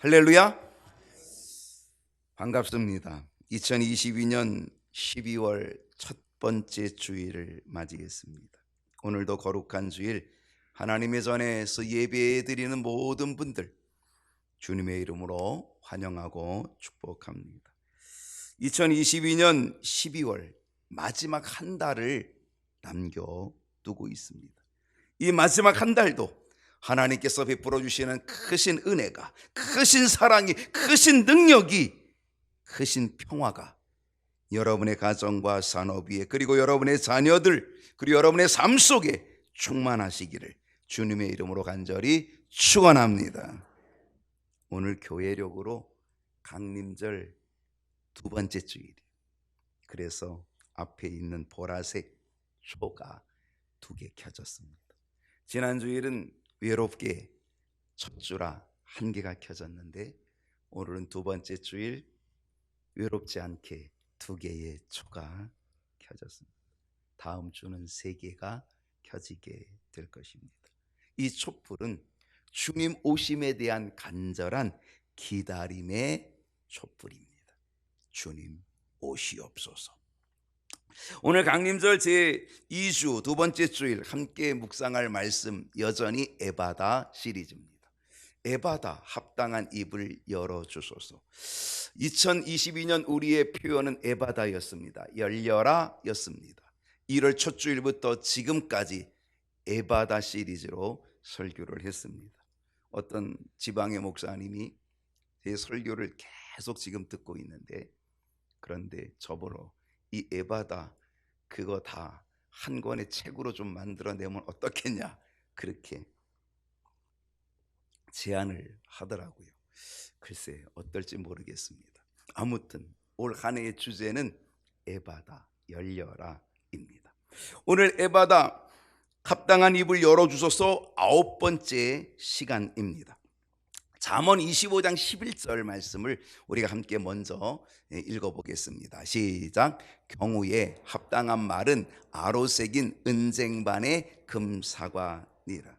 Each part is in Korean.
할렐루야. 반갑습니다. 2022년 12월 첫 번째 주일을 맞이했습니다. 오늘도 거룩한 주일 하나님의 전에서 예배해 드리는 모든 분들 주님의 이름으로 환영하고 축복합니다. 2022년 12월 마지막 한 달을 남겨두고 있습니다. 이 마지막 한 달도 하나님께서 베풀어 주시는 크신 은혜가, 크신 사랑이, 크신 능력이, 크신 평화가 여러분의 가정과 산업 위에, 그리고 여러분의 자녀들, 그리고 여러분의 삶 속에 충만하시기를 주님의 이름으로 간절히 축원합니다. 오늘 교회력으로 강림절 두 번째 주일이에요. 그래서 앞에 있는 보라색 초가 두 개 켜졌습니다. 지난 주일은 외롭게 첫 주라 한 개가 켜졌는데, 오늘은 두 번째 주일 외롭지 않게 두 개의 초가 켜졌습니다. 다음 주는 세 개가 켜지게 될 것입니다. 이 촛불은 주님 오심에 대한 간절한 기다림의 촛불입니다. 주님 오시옵소서. 오늘 강림절 제2주 두 번째 주일 함께 묵상할 말씀, 여전히 에바다 시리즈입니다. 에바다, 합당한 입을 열어주소서. 2022년 우리의 표현은 에바다였습니다. 열려라 였습니다. 1월 첫 주일부터 지금까지 에바다 시리즈로 설교를 했습니다. 어떤 지방의 목사님이 제 설교를 계속 지금 듣고 있는데, 그런데 저보러 이 에바다 그거 다 한 권의 책으로 좀 만들어내면 어떻겠냐, 그렇게 제안을 하더라고요. 글쎄 어떨지 모르겠습니다. 아무튼 올 한 해의 주제는 에바다, 열려라입니다. 오늘 에바다, 합당한 입을 열어주소서 아홉 번째 시간입니다. 잠언 25장 11절 말씀을 우리가 함께 먼저 읽어보겠습니다. 시작. 경우에 합당한 말은 아로새긴 은쟁반의 금사과니라.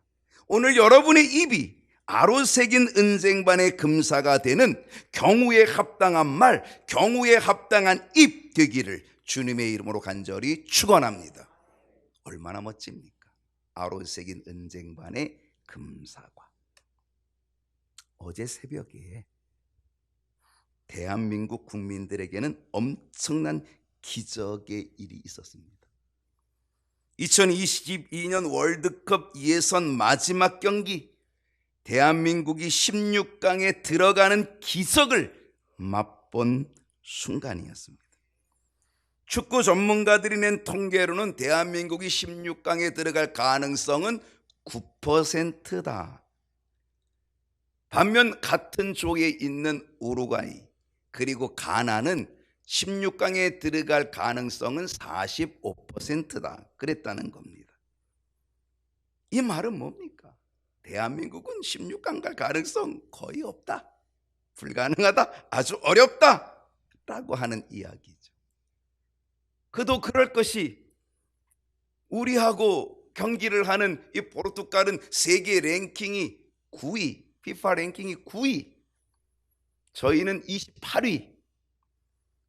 오늘 여러분의 입이 아로새긴 은쟁반의 금사가 되는 경우에 합당한 말, 경우에 합당한 입 되기를 주님의 이름으로 간절히 축원합니다. 얼마나 멋집니까? 아로새긴 은쟁반의 금사과. 어제 새벽에 대한민국 국민들에게는 엄청난 기적의 일이 있었습니다. 2022년 월드컵 예선 마지막 경기, 대한민국이 16강에 들어가는 기적을 맛본 순간이었습니다. 축구 전문가들이 낸 통계로는 대한민국이 16강에 들어갈 가능성은 9%다. 반면 같은 조에 있는 우루과이 그리고 가나는 16강에 들어갈 가능성은 45%다 그랬다는 겁니다. 이 말은 뭡니까? 대한민국은 16강 갈 가능성 거의 없다, 불가능하다, 아주 어렵다 라고 하는 이야기죠. 그도 그럴 것이, 우리하고 경기를 하는 이 포르투갈은 세계 랭킹이 9위, 피파 랭킹이 9위, 저희는 28위.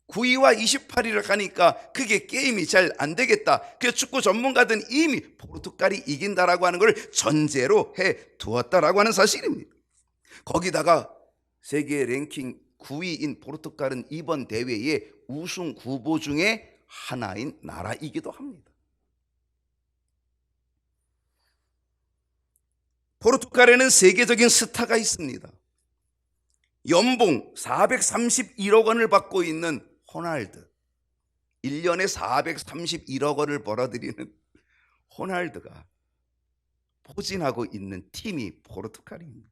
9위와 28위를 가니까 그게 게임이 잘 안 되겠다. 그래서 축구 전문가들은 이미 포르투갈이 이긴다라고 하는 걸 전제로 해 두었다라고 하는 사실입니다. 거기다가 세계 랭킹 9위인 포르투갈은 이번 대회의 우승 후보 중에 하나인 나라이기도 합니다. 포르투갈에는 세계적인 스타가 있습니다. 연봉 431억 원을 받고 있는 호날두, 1년에 431억 원을 벌어들이는 호날두가 포진하고 있는 팀이 포르투갈입니다.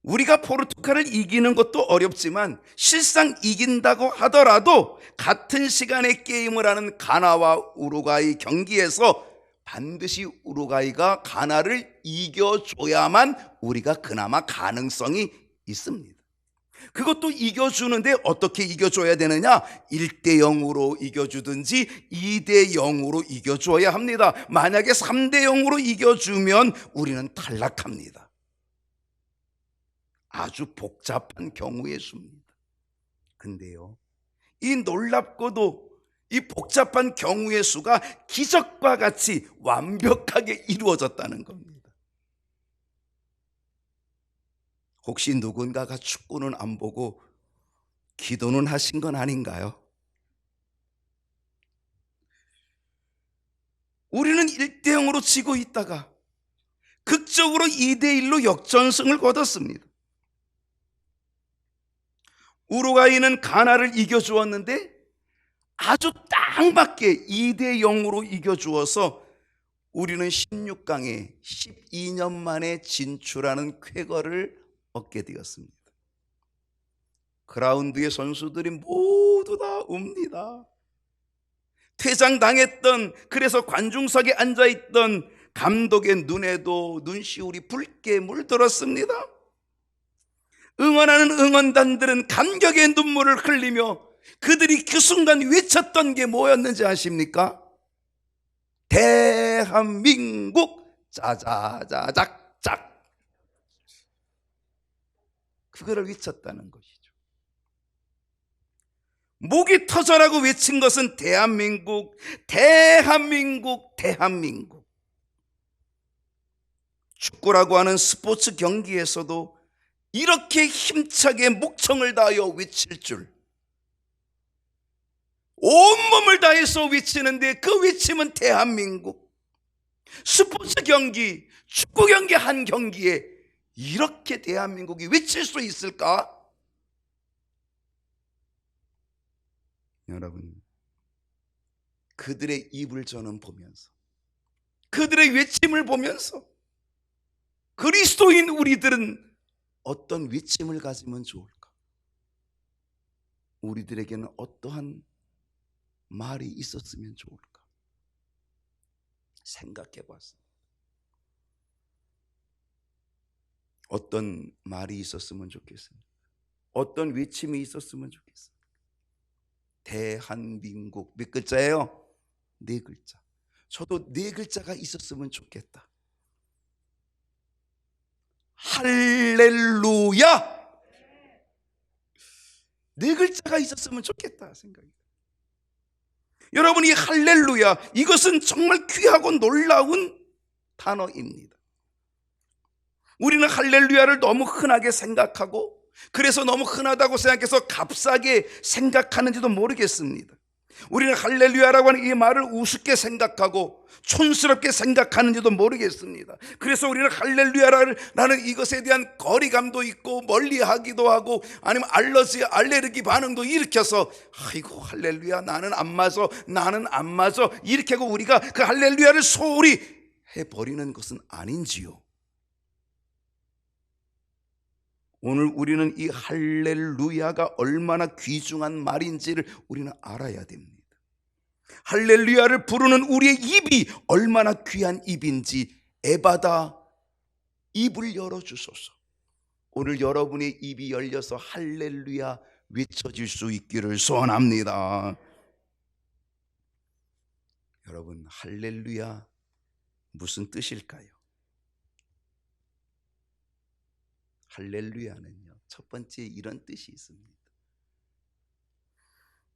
우리가 포르투갈을 이기는 것도 어렵지만 실상 이긴다고 하더라도 같은 시간에 게임을 하는 가나와 우루과이 경기에서 반드시 우루과이가 가나를 이겨줘야만 우리가 그나마 가능성이 있습니다. 그것도 이겨주는데 어떻게 이겨줘야 되느냐? 1대0으로 이겨주든지 2대0으로 이겨줘야 합니다. 만약에 3대0으로 이겨주면 우리는 탈락합니다. 아주 복잡한 경우의 수입니다. 근데요, 이 놀랍고도 이 복잡한 경우의 수가 기적과 같이 완벽하게 이루어졌다는 겁니다. 혹시 누군가가 축구는 안 보고 기도는 하신 건 아닌가요? 우리는 1대0으로 지고 있다가 극적으로 2대1로 역전승을 거뒀습니다. 우루과이는 가나를 이겨주었는데 아주 딱 맞게 2대0으로 이겨주어서 우리는 16강에 12년 만에 진출하는 쾌거를 얻게 되었습니다. 그라운드의 선수들이 모두 다 웁니다. 퇴장당했던, 그래서 관중석에 앉아있던 감독의 눈에도 눈시울이 붉게 물들었습니다. 응원하는 응원단들은 감격의 눈물을 흘리며 그들이 그 순간 외쳤던 게 뭐였는지 아십니까? 대한민국 짜자자작작, 그거를 외쳤다는 것이죠. 목이 터져라고 외친 것은 대한민국, 대한민국, 대한민국. 축구라고 하는 스포츠 경기에서도 이렇게 힘차게 목청을 다하여 외칠 줄, 온몸을 다해서 외치는데 그 외침은 대한민국. 스포츠 경기, 축구 경기 한 경기에 이렇게 대한민국이 외칠 수 있을까? 여러분, 그들의 입을 저는 보면서, 그들의 외침을 보면서 그리스도인 우리들은 어떤 외침을 가지면 좋을까? 우리들에게는 어떠한 말이 있었으면 좋을까? 생각해 봤습니다. 어떤 말이 있었으면 좋겠습니다. 어떤 외침이 있었으면 좋겠습니다. 대한민국 몇 글자예요? 4글자. 저도 4글자가 있었으면 좋겠다. 할렐루야! 4글자가 있었으면 좋겠다 생각이. 여러분, 이 할렐루야, 이것은 정말 귀하고 놀라운 단어입니다. 우리는 할렐루야를 너무 흔하게 생각하고, 그래서 너무 흔하다고 생각해서 값싸게 생각하는지도 모르겠습니다. 우리는 할렐루야라고 하는 이 말을 우습게 생각하고 촌스럽게 생각하는지도 모르겠습니다. 그래서 우리는 할렐루야라는 이것에 대한 거리감도 있고 멀리하기도 하고, 아니면 알레르기 반응도 일으켜서 아이고 할렐루야 나는 안 맞아, 나는 안 맞아, 이렇게 하고 우리가 그 할렐루야를 소홀히 해버리는 것은 아닌지요. 오늘 우리는 이 할렐루야가 얼마나 귀중한 말인지를 우리는 알아야 됩니다. 할렐루야를 부르는 우리의 입이 얼마나 귀한 입인지, 에바다 입을 열어주소서. 오늘 여러분의 입이 열려서 할렐루야 외쳐질 수 있기를 소원합니다. 여러분, 할렐루야 무슨 뜻일까요? 할렐루야는요, 첫 번째 이런 뜻이 있습니다.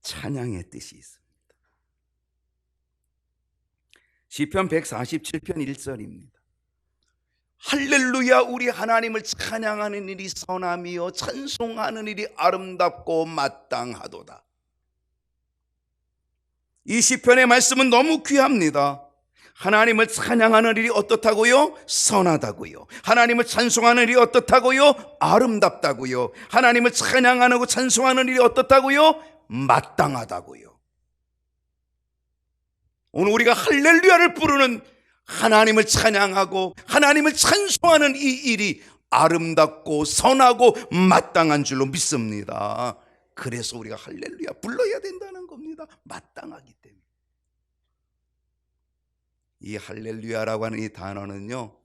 찬양의 뜻이 있습니다. 시편 147편 1절입니다. 할렐루야, 우리 하나님을 찬양하는 일이 선함이요 찬송하는 일이 아름답고 마땅하도다. 이 시편의 말씀은 너무 귀합니다. 하나님을 찬양하는 일이 어떻다고요? 선하다고요. 하나님을 찬송하는 일이 어떻다고요? 아름답다고요. 하나님을 찬양하고 찬송하는 일이 어떻다고요? 마땅하다고요. 오늘 우리가 할렐루야를 부르는, 하나님을 찬양하고 하나님을 찬송하는 이 일이 아름답고 선하고 마땅한 줄로 믿습니다. 그래서 우리가 할렐루야 불러야 된다는 겁니다. 마땅하기 때문에. 이 할렐루야라고 하는 이 단어는요,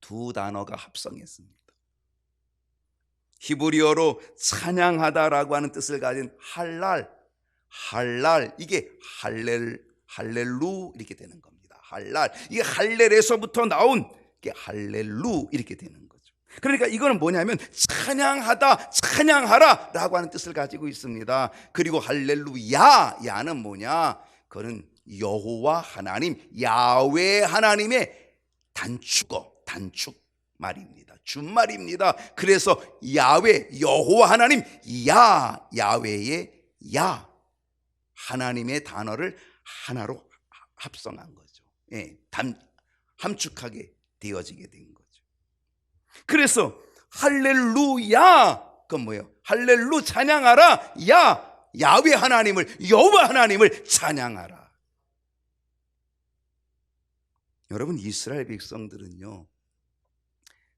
2 단어가 합성했습니다. 히브리어로 찬양하다라고 하는 뜻을 가진 할랄, 이게 할렐루 이렇게 되는 겁니다. 할랄, 이게 할렐에서부터 나온 게 할렐루 이렇게 되는 거죠. 그러니까 이거는 뭐냐면 찬양하다, 찬양하라 라고 하는 뜻을 가지고 있습니다. 그리고 할렐루야, 야는 뭐냐? 그거는 여호와 하나님, 야훼 하나님의 단축 말입니다. 준말입니다. 그래서 야훼, 여호와 하나님, 야훼의 야, 하나님의 단어를 하나로 합성한 거죠. 예, 함축하게 되어지게 된 거죠. 그래서 할렐루야, 그건 뭐예요? 할렐루 찬양하라, 야훼 하나님을, 여호와 하나님을 찬양하라. 여러분, 이스라엘 백성들은요,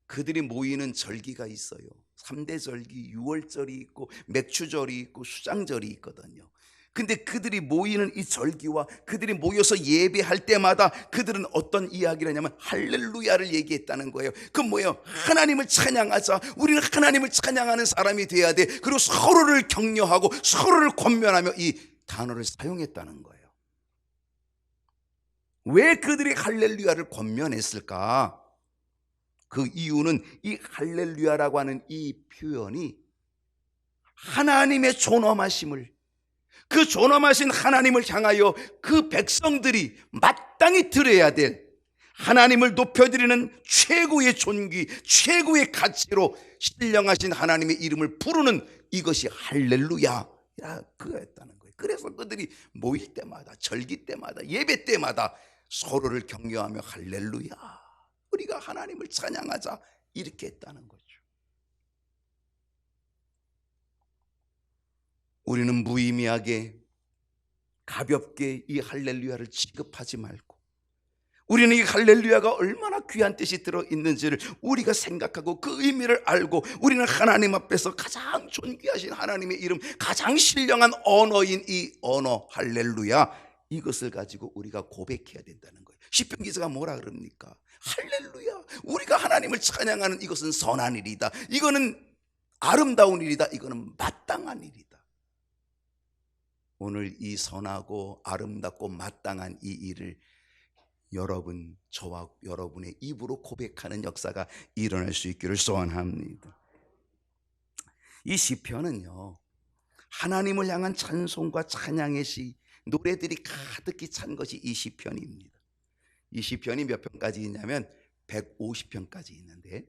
그들이 모이는 절기가 있어요. 3대 절기, 유월절이 있고 맥추절이 있고 수장절이 있거든요. 근데 그들이 모이는 이 절기와 그들이 모여서 예배할 때마다 그들은 어떤 이야기를 하냐면 할렐루야를 얘기했다는 거예요. 그건 뭐예요? 하나님을 찬양하자. 우리는 하나님을 찬양하는 사람이 돼야 돼. 그리고 서로를 격려하고 서로를 권면하며 이 단어를 사용했다는 거예요. 왜 그들이 할렐루야를 권면했을까? 그 이유는 이 할렐루야라고 하는 이 표현이 하나님의 존엄하심을, 그 존엄하신 하나님을 향하여 그 백성들이 마땅히 드려야 될 하나님을 높여드리는 최고의 존귀, 최고의 가치로 신령하신 하나님의 이름을 부르는 이것이 할렐루야 그거였다는 거예요. 그래서 그들이 모일 때마다, 절기 때마다, 예배 때마다 서로를 격려하며 할렐루야, 우리가 하나님을 찬양하자, 이렇게 했다는 거죠. 우리는 무의미하게 가볍게 이 할렐루야를 취급하지 말고, 우리는 이 할렐루야가 얼마나 귀한 뜻이 들어있는지를 우리가 생각하고 그 의미를 알고, 우리는 하나님 앞에서 가장 존귀하신 하나님의 이름, 가장 신령한 언어인 이 언어 할렐루야, 이것을 가지고 우리가 고백해야 된다는 거예요. 시편 기자가 뭐라 그럽니까? 할렐루야, 우리가 하나님을 찬양하는 이것은 선한 일이다, 이거는 아름다운 일이다, 이거는 마땅한 일이다. 오늘 이 선하고 아름답고 마땅한 이 일을 여러분, 저와 여러분의 입으로 고백하는 역사가 일어날 수 있기를 소원합니다. 이 시편은요, 하나님을 향한 찬송과 찬양의 시, 노래들이 가득히 찬 것이 이 시편입니다. 이 시편이 몇 편까지 있냐면 150편까지 있는데,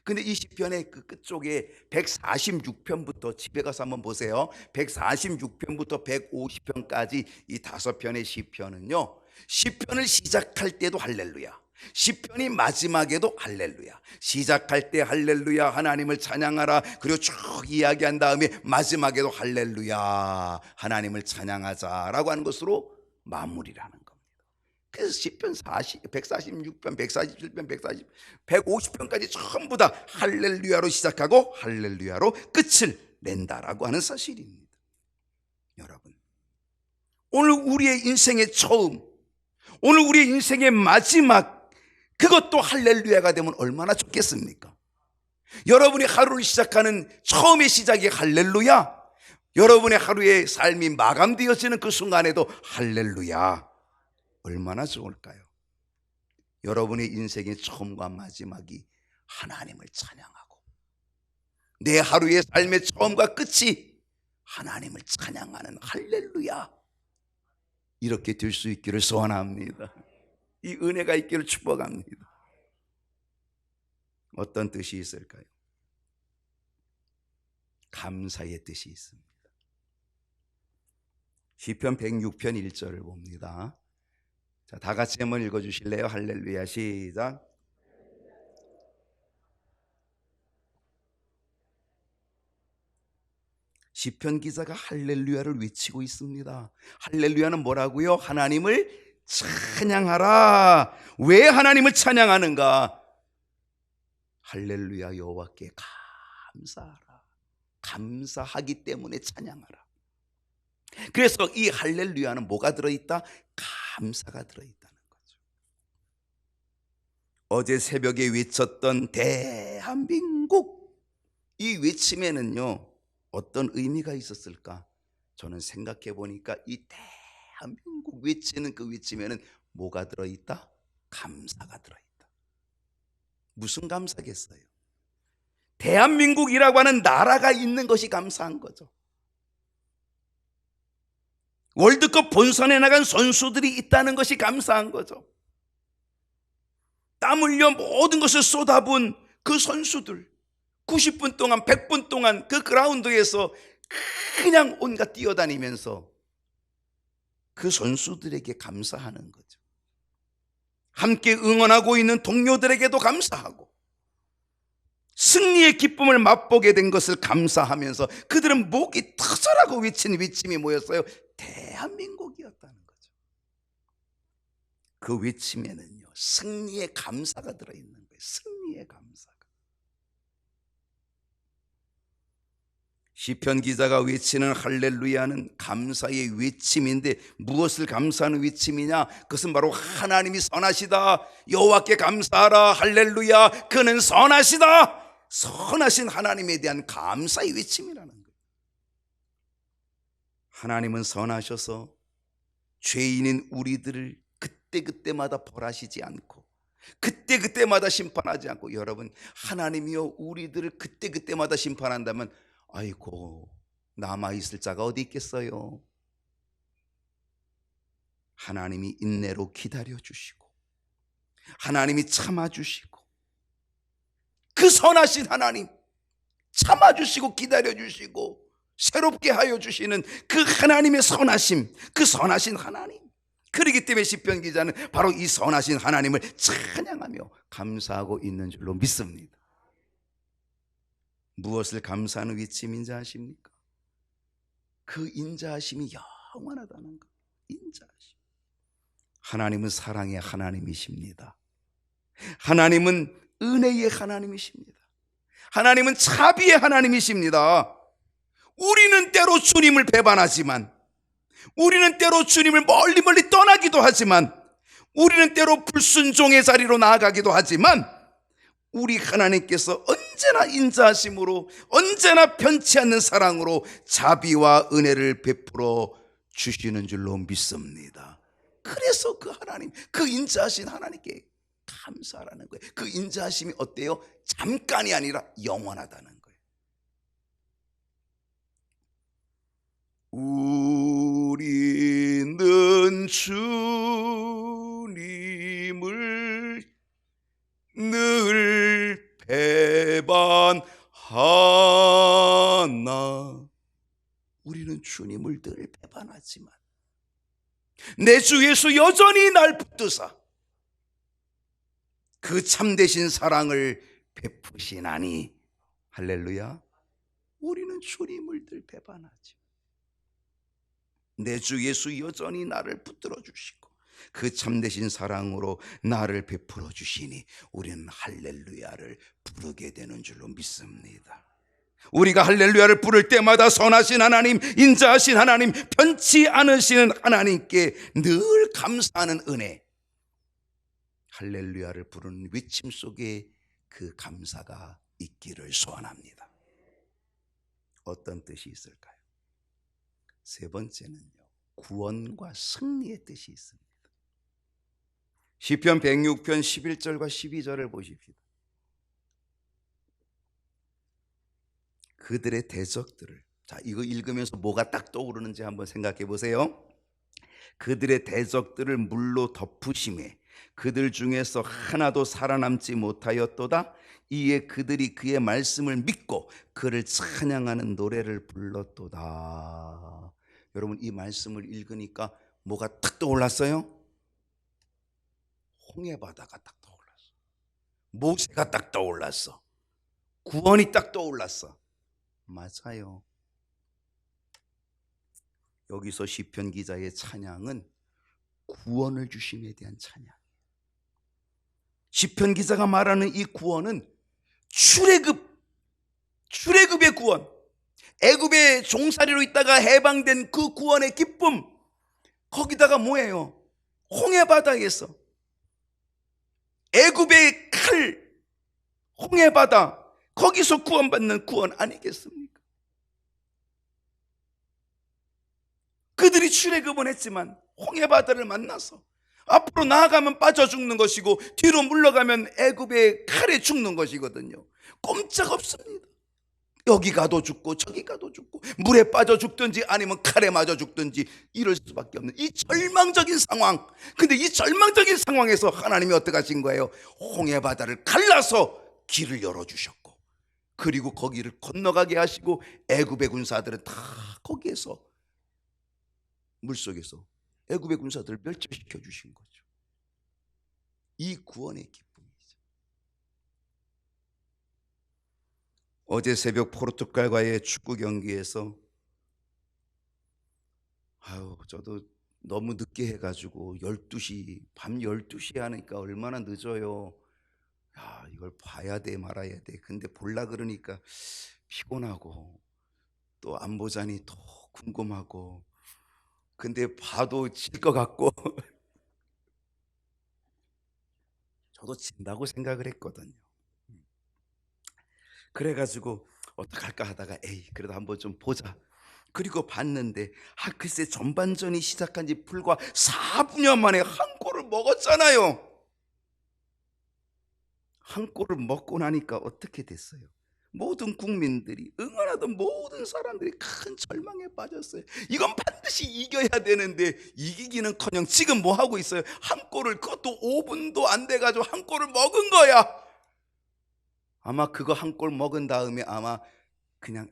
근데 이 시편의 그 끝쪽에 146편부터 집에 가서 한번 보세요. 146편부터 150편까지 이 5편의 시편은요, 시편을 시작할 때도 할렐루야, 시편이 마지막에도 할렐루야, 시작할 때 할렐루야 하나님을 찬양하라, 그리고 쭉 이야기한 다음에 마지막에도 할렐루야 하나님을 찬양하자라고 하는 것으로 마무리를 하는 겁니다. 그래서 시편 146편, 147편, 150편까지 전부 다 할렐루야로 시작하고 할렐루야로 끝을 낸다라고 하는 사실입니다. 여러분, 오늘 우리의 인생의 처음, 오늘 우리의 인생의 마지막, 그것도 할렐루야가 되면 얼마나 좋겠습니까? 여러분이 하루를 시작하는 처음의 시작이 할렐루야, 여러분의 하루의 삶이 마감되어지는 그 순간에도 할렐루야, 얼마나 좋을까요? 여러분의 인생의 처음과 마지막이 하나님을 찬양하고, 내 하루의 삶의 처음과 끝이 하나님을 찬양하는 할렐루야, 이렇게 될 수 있기를 소원합니다. 이 은혜가 있기를 축복합니다. 어떤 뜻이 있을까요? 감사의 뜻이 있습니다. 시편 106편 1절을 봅니다. 자, 다 같이 한번 읽어주실래요? 할렐루야, 시작. 시편 기자가 할렐루야를 외치고 있습니다. 할렐루야는 뭐라고요? 하나님을 찬양하라. 왜 하나님을 찬양하는가? 할렐루야, 여호와께 감사하라. 감사하기 때문에 찬양하라. 그래서 이 할렐루야는 뭐가 들어있다? 감사가 들어있다는 거죠. 어제 새벽에 외쳤던 대한민국, 이 외침에는요 어떤 의미가 있었을까? 저는 생각해 보니까 이 대한민국 외치는 그 외침에는 뭐가 들어있다? 감사가 들어있다. 무슨 감사겠어요? 대한민국이라고 하는 나라가 있는 것이 감사한 거죠. 월드컵 본선에 나간 선수들이 있다는 것이 감사한 거죠. 땀 흘려 모든 것을 쏟아부은 그 선수들, 90분 동안 100분 동안 그 그라운드에서 그냥 온갖 뛰어다니면서 그 선수들에게 감사하는 거죠. 함께 응원하고 있는 동료들에게도 감사하고 승리의 기쁨을 맛보게 된 것을 감사하면서 그들은 목이 터져라고 외친 외침이 뭐였어요? 대한민국이었다는 거죠. 그 외침에는요, 승리의 감사가 들어있는 거예요. 승리의 감사가. 시편 기자가 외치는 할렐루야는 감사의 외침인데 무엇을 감사하는 외침이냐? 그것은 바로 하나님이 선하시다, 여호와께 감사하라, 할렐루야, 그는 선하시다. 선하신 하나님에 대한 감사의 외침이라는 거예요. 하나님은 선하셔서 죄인인 우리들을 그때그때마다 벌하시지 않고 그때그때마다 심판하지 않고, 여러분, 하나님이요 우리들을 그때그때마다 심판한다면 아이고, 남아있을 자가 어디 있겠어요? 하나님이 인내로 기다려주시고 하나님이 참아주시고, 그 선하신 하나님 참아주시고 기다려주시고 새롭게 하여 주시는 그 하나님의 선하심, 그 선하신 하나님. 그렇기 때문에 시편 기자는 바로 이 선하신 하나님을 찬양하며 감사하고 있는 줄로 믿습니다. 무엇을 감사하는 외침인지 아십니까? 그 인자하심이 영원하다는 것. 인자하심. 하나님은 사랑의 하나님이십니다. 하나님은 은혜의 하나님이십니다. 하나님은 자비의 하나님이십니다. 우리는 때로 주님을 배반하지만, 우리는 때로 주님을 멀리 떠나기도 하지만, 우리는 때로 불순종의 자리로 나아가기도 하지만, 우리 하나님께서 언제나 인자하심으로, 언제나 변치 않는 사랑으로 자비와 은혜를 베풀어 주시는 줄로 믿습니다. 그래서 그 하나님, 그 인자하신 하나님께 감사하라는 거예요. 그 인자하심이 어때요? 잠깐이 아니라 영원하다는 거예요. 우리는 주님을 늘 배반하나. 우리는 주님을 늘 배반하지만 내 주 예수 여전히 날 붙드사 그 참되신 사랑을 베푸시나니. 할렐루야. 우리는 주님을 늘 배반하지. 내 주 예수 여전히 나를 붙들어 주시고 그 참되신 사랑으로 나를 베풀어 주시니 우리는 할렐루야를 부르게 되는 줄로 믿습니다. 우리가 할렐루야를 부를 때마다 선하신 하나님, 인자하신 하나님, 편치 않으시는 하나님께 늘 감사하는 은혜, 할렐루야를 부르는 외침 속에 그 감사가 있기를 소원합니다. 어떤 뜻이 있을까요? 세 번째는요, 구원과 승리의 뜻이 있습니다. 시편 106편 11절과 12절을 보십시오. 그들의 대적들을, 자, 이거 읽으면서 뭐가 딱 떠오르는지 한번 생각해 보세요. 그들의 대적들을 물로 덮으심에 그들 중에서 하나도 살아남지 못하였도다. 이에 그들이 그의 말씀을 믿고 그를 찬양하는 노래를 불렀도다. 여러분, 이 말씀을 읽으니까 뭐가 딱 떠올랐어요? 홍해바다가 딱 떠올랐어. 모세가 딱 떠올랐어. 구원이 딱 떠올랐어. 맞아요. 여기서 시편 기자의 찬양은 구원을 주심에 대한 찬양. 시편 기자가 말하는 이 구원은 출애굽의 구원, 애굽의 종살이로 있다가 해방된 그 구원의 기쁨, 거기다가 뭐예요? 홍해바다에서 애굽의 칼, 홍해바다, 거기서 구원받는 구원 아니겠습니까? 그들이 출애굽은 했지만 홍해바다를 만나서 앞으로 나아가면 빠져 죽는 것이고 뒤로 물러가면 애굽의 칼에 죽는 것이거든요. 꼼짝 없습니다. 여기 가도 죽고 저기 가도 죽고 물에 빠져 죽든지 아니면 칼에 맞아 죽든지 이럴 수밖에 없는 이 절망적인 상황. 근데 이 절망적인 상황에서 하나님이 어떻게 하신 거예요? 홍해 바다를 갈라서 길을 열어주셨고, 그리고 거기를 건너가게 하시고 애굽의 군사들은 다 거기에서 물속에서 애굽의 군사들을 멸절시켜 주신 거죠. 이 구원의 기쁨이죠. 어제 새벽 포르투갈과의 축구 경기에서 저도 너무 늦게 해가지고 12시 밤 12시 하니까 얼마나 늦어요. 이걸 봐야 돼 말아야 돼. 근데 볼라 그러니까 피곤하고 또 안 보자니 더 궁금하고, 근데 봐도 질 것 같고 저도 진다고 생각을 했거든요. 그래가지고 어떡할까 하다가 그래도 한번 좀 보자. 그리고 봤는데 글쎄 전반전이 시작한 지 불과 4분여 만에 한 골을 먹었잖아요. 한 골을 먹고 나니까 어떻게 됐어요? 모든 국민들이, 응원하던 모든 사람들이 큰 절망에 빠졌어요. 이건 반드시 이겨야 되는데 이기기는커녕 지금 뭐 하고 있어요? 한 골을, 그것도 5분도 안 돼가지고 한 골을 먹은 거야. 아마 그거 한 골 먹은 다음에 아마 그냥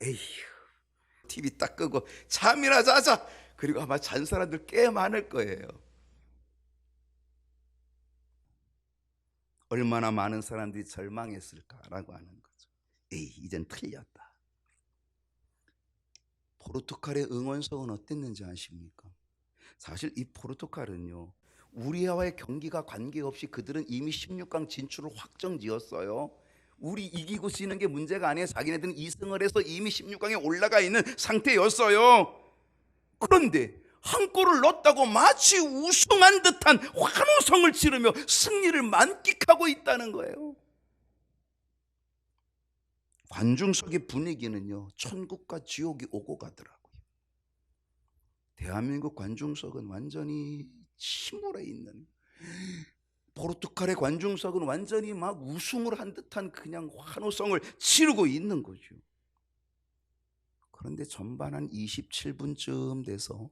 TV 딱 끄고 잠이나 자자. 그리고 아마 잔 사람들 꽤 많을 거예요. 얼마나 많은 사람들이 절망했을까라고 하는 거죠. 이젠 틀렸다. 포르투갈의 응원성은 어땠는지 아십니까? 사실 이 포르투갈은요, 우리와의 경기가 관계없이 그들은 이미 16강 진출을 확정지었어요. 우리 이기고 지는 게 문제가 아니에요. 자기네들은 2승을 해서 이미 16강에 올라가 있는 상태였어요. 그런데 한 골을 넣었다고 마치 우승한 듯한 환호성을 지르며 승리를 만끽하고 있다는 거예요. 관중석의 분위기는요, 천국과 지옥이 오고 가더라고요. 대한민국 관중석은 완전히 침울해 있는, 포르투갈의 관중석은 완전히 막 우승을 한 듯한 그냥 환호성을 치르고 있는 거죠. 그런데 전반 한 27분쯤 돼서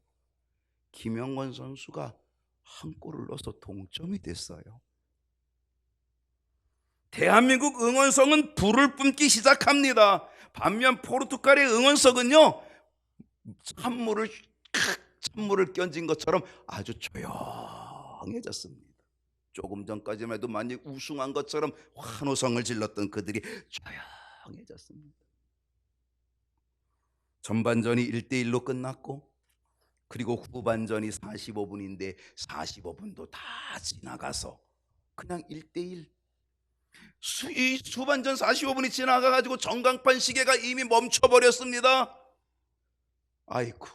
김영권 선수가 한 골을 넣어서 동점이 됐어요. 대한민국 응원성은 불을 뿜기 시작합니다. 반면 포르투갈의 응원성은요, 찬물을 끼얹은 것처럼 아주 조용해졌습니다. 조금 전까지만 해도 많이 우승한 것처럼 환호성을 질렀던 그들이 조용해졌습니다. 전반전이 1대1로 끝났고, 그리고 후반전이 45분인데 45분도 다 지나가서 그냥 1대1. 후반전 45분이 지나가가지고 전광판 시계가 이미 멈춰버렸습니다. 아이고,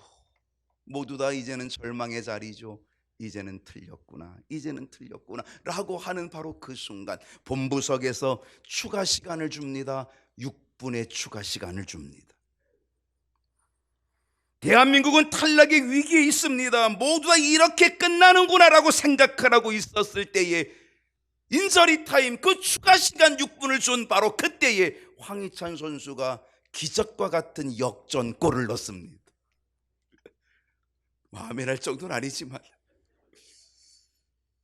모두 다 이제는 절망의 자리죠. 이제는 틀렸구나, 이제는 틀렸구나 라고 하는 바로 그 순간 본부석에서 추가 시간을 줍니다. 6분의 추가 시간을 줍니다. 대한민국은 탈락의 위기에 있습니다. 모두 다 이렇게 끝나는구나 라고 생각하고 있었을 때에 인저리 타임, 그 추가 시간 6분을 준 바로 그때에 황희찬 선수가 기적과 같은 역전골을 넣습니다. 아멘할 정도는 아니지만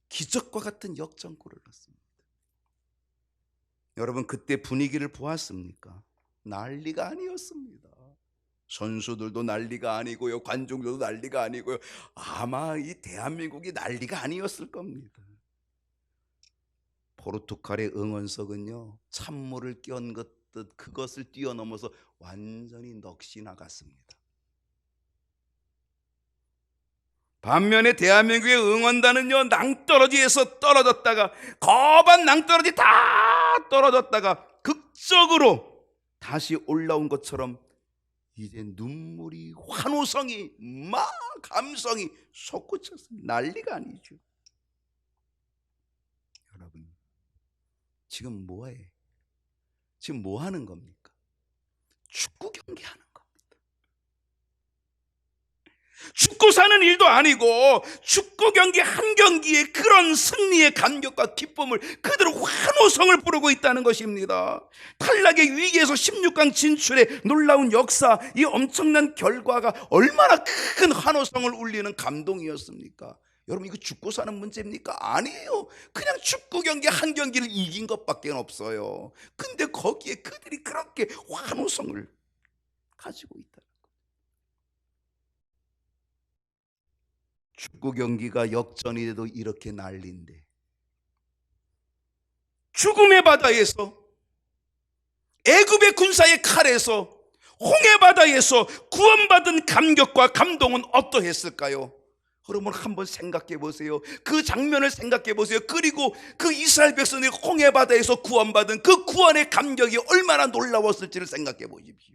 기적과 같은 역전골을 넣습니다. 여러분, 그때 분위기를 보았습니까? 난리가 아니었습니다. 선수들도 난리가 아니고요, 관중들도 난리가 아니고요, 아마 이 대한민국이 난리가 아니었을 겁니다. 포르투갈의 응원석은요, 찬물을 끼얹듯 그것을 뛰어넘어서 완전히 넋이 나갔습니다. 반면에 대한민국의 응원단은요, 낭떠러지에서 떨어졌다가, 거반 낭떠러지 다 떨어졌다가 극적으로 다시 올라온 것처럼 이제 눈물이, 환호성이, 막 감성이 솟구쳤습니다. 난리가 아니죠. 여러분, 지금 뭐해? 지금 뭐 하는 겁니까? 축구 경기 하는 겁니다. 죽고 사는 일도 아니고 축구 경기 한 경기에 그런 승리의 감격과 기쁨을 그대로 환호성을 부르고 있다는 것입니다. 탈락의 위기에서 16강 진출의 놀라운 역사, 이 엄청난 결과가 얼마나 큰 환호성을 울리는 감동이었습니까? 여러분, 이거 죽고 사는 문제입니까? 아니에요. 그냥 축구 경기 한 경기를 이긴 것밖에 없어요. 근데 거기에 그들이 그렇게 환호성을 가지고 있다. 축구 경기가 역전이 돼도 이렇게 난리인데, 죽음의 바다에서, 애굽의 군사의 칼에서, 홍해 바다에서 구원받은 감격과 감동은 어떠했을까요? 여러분, 한번 생각해 보세요. 그 장면을 생각해 보세요. 그리고 그 이스라엘 백성들이 홍해 바다에서 구원받은 그 구원의 감격이 얼마나 놀라웠을지를 생각해 보십시오.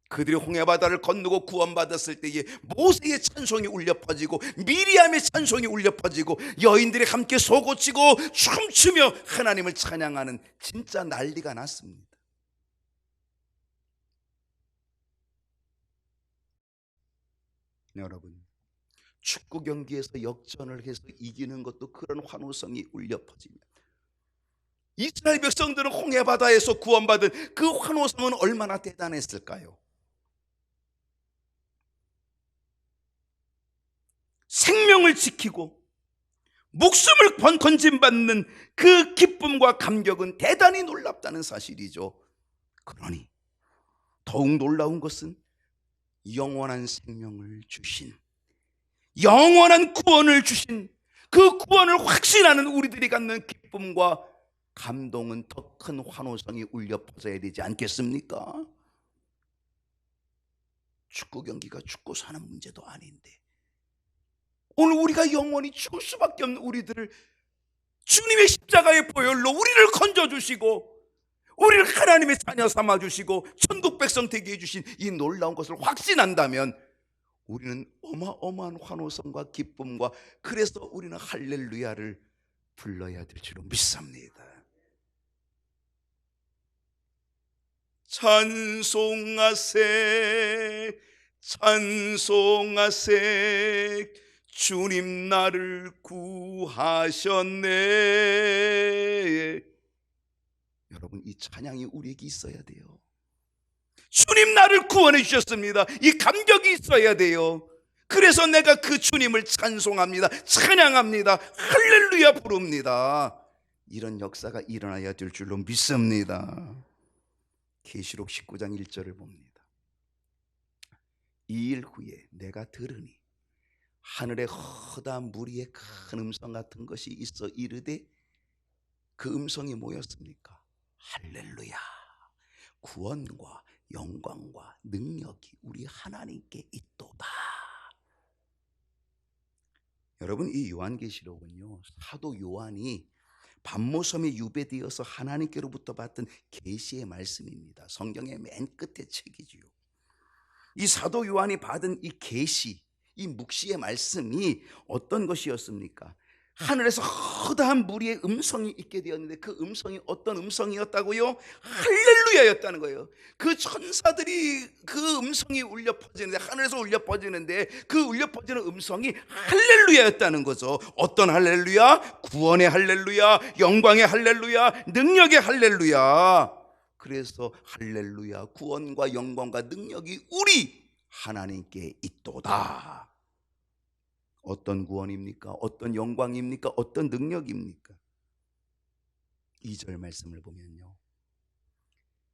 그들이 홍해바다를 건너고 구원받았을 때에 모세의 찬송이 울려 퍼지고 미리암의 찬송이 울려 퍼지고 여인들이 함께 소고치고 춤추며 하나님을 찬양하는 진짜 난리가 났습니다. 여러분, 축구 경기에서 역전을 해서 이기는 것도 그런 환호성이 울려 퍼지면, 이스라엘 백성들은 홍해바다에서 구원받은 그 환호성은 얼마나 대단했을까요? 생명을 지키고 목숨을 건진받는 그 기쁨과 감격은 대단히 놀랍다는 사실이죠. 그러니 더욱 놀라운 것은 영원한 생명을 주신, 영원한 구원을 주신 그 구원을 확신하는 우리들이 갖는 기쁨과 감동은 더 큰 환호성이 울려 퍼져야 되지 않겠습니까? 축구 경기가 죽고 사는 문제도 아닌데, 오늘 우리가 영원히 죽을 수밖에 없는 우리들을 주님의 십자가의 보혈로 우리를 건져주시고 우리를 하나님의 자녀 삼아주시고 천국 백성 되게 해주신 이 놀라운 것을 확신한다면 우리는 어마어마한 환호성과 기쁨과, 그래서 우리는 할렐루야를 불러야 될 줄로 믿습니다. 찬송하세 찬송하세 주님 나를 구하셨네. 여러분, 이 찬양이 우리에게 있어야 돼요. 주님 나를 구원해 주셨습니다. 이 감격이 있어야 돼요. 그래서 내가 그 주님을 찬송합니다. 찬양합니다. 할렐루야 부릅니다. 이런 역사가 일어나야 될 줄로 믿습니다. 계시록 19장 1절을 봅니다. 2일 후에 내가 들으니 하늘에 허다한 무리의 큰 음성 같은 것이 있어 이르되, 그 음성이 뭐였습니까? 할렐루야, 구원과 영광과 능력이 우리 하나님께 있도다. 여러분, 이 요한계시록은요, 사도 요한이 반모섬에 유배되어서 하나님께로부터 받은 계시의 말씀입니다. 성경의 맨 끝에 책이지요. 이 사도 요한이 받은 이 계시, 이 묵시의 말씀이 어떤 것이었습니까? 하늘에서 허다한 무리의 음성이 있게 되었는데, 그 음성이 어떤 음성이었다고요? 할렐루야였다는 거예요. 그 천사들이 그 음성이 울려 퍼지는데, 하늘에서 울려 퍼지는데 그 울려 퍼지는 음성이 할렐루야였다는 거죠. 어떤 할렐루야? 구원의 할렐루야, 영광의 할렐루야, 능력의 할렐루야. 그래서 할렐루야, 구원과 영광과 능력이 우리 하나님께 있도다. 어떤 구원입니까? 어떤 영광입니까? 어떤 능력입니까? 2절 말씀을 보면요,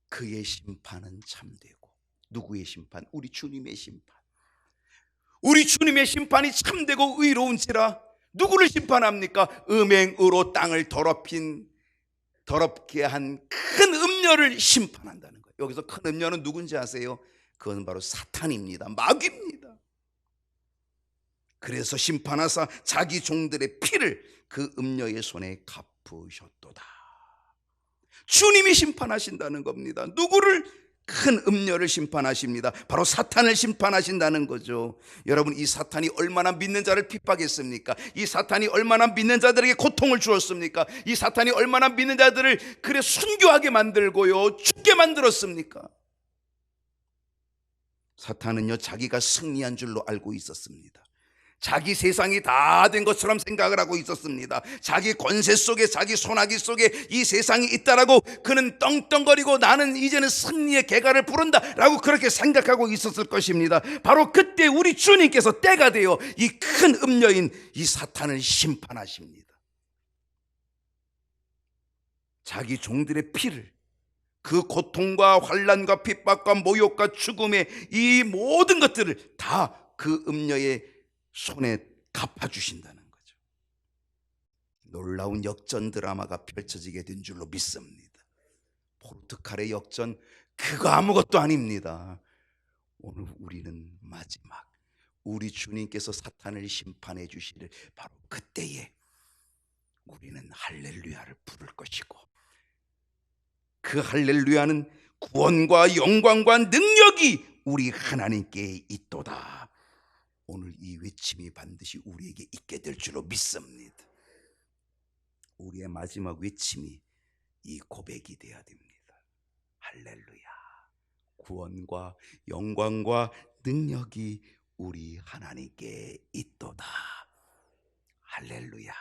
그의 심판은 참되고. 누구의 심판? 우리 주님의 심판. 우리 주님의 심판이 참되고 의로운지라. 누구를 심판합니까? 음행으로 땅을 더럽게 한 큰 음녀를 심판한다는 거예요. 여기서 큰 음녀는 누군지 아세요? 그건 바로 사탄입니다. 마귀입니다. 그래서 심판하사 자기 종들의 피를 그 음녀의 손에 갚으셨도다. 주님이 심판하신다는 겁니다. 누구를? 큰 음녀를 심판하십니다. 바로 사탄을 심판하신다는 거죠. 여러분, 이 사탄이 얼마나 믿는 자를 핍박했습니까? 이 사탄이 얼마나 믿는 자들에게 고통을 주었습니까? 이 사탄이 얼마나 믿는 자들을 그래 순교하게 만들고요, 죽게 만들었습니까? 사탄은요, 자기가 승리한 줄로 알고 있었습니다. 자기 세상이 다 된 것처럼 생각을 하고 있었습니다. 자기 권세 속에, 자기 손아귀 속에 이 세상이 있다라고 그는 떵떵거리고 나는 이제는 승리의 개가를 부른다 라고 그렇게 생각하고 있었을 것입니다. 바로 그때 우리 주님께서 때가 되어 이 큰 음녀인 이 사탄을 심판하십니다. 자기 종들의 피를, 그 고통과 환난과 핍박과 모욕과 죽음의 이 모든 것들을 다 그 음녀의 손에 갚아주신다는 거죠. 놀라운 역전 드라마가 펼쳐지게 된 줄로 믿습니다. 포르투갈의 역전, 그거 아무것도 아닙니다. 오늘 우리는 마지막 우리 주님께서 사탄을 심판해 주시를 바로 그때에 우리는 할렐루야를 부를 것이고, 그 할렐루야는 구원과 영광과 능력이 우리 하나님께 있도다. 오늘 이 외침이 반드시 우리에게 있게 될 줄로 믿습니다. 우리의 마지막 외침이 이 고백이 되어야 됩니다. 할렐루야, 구원과 영광과 능력이 우리 하나님께 있도다. 할렐루야.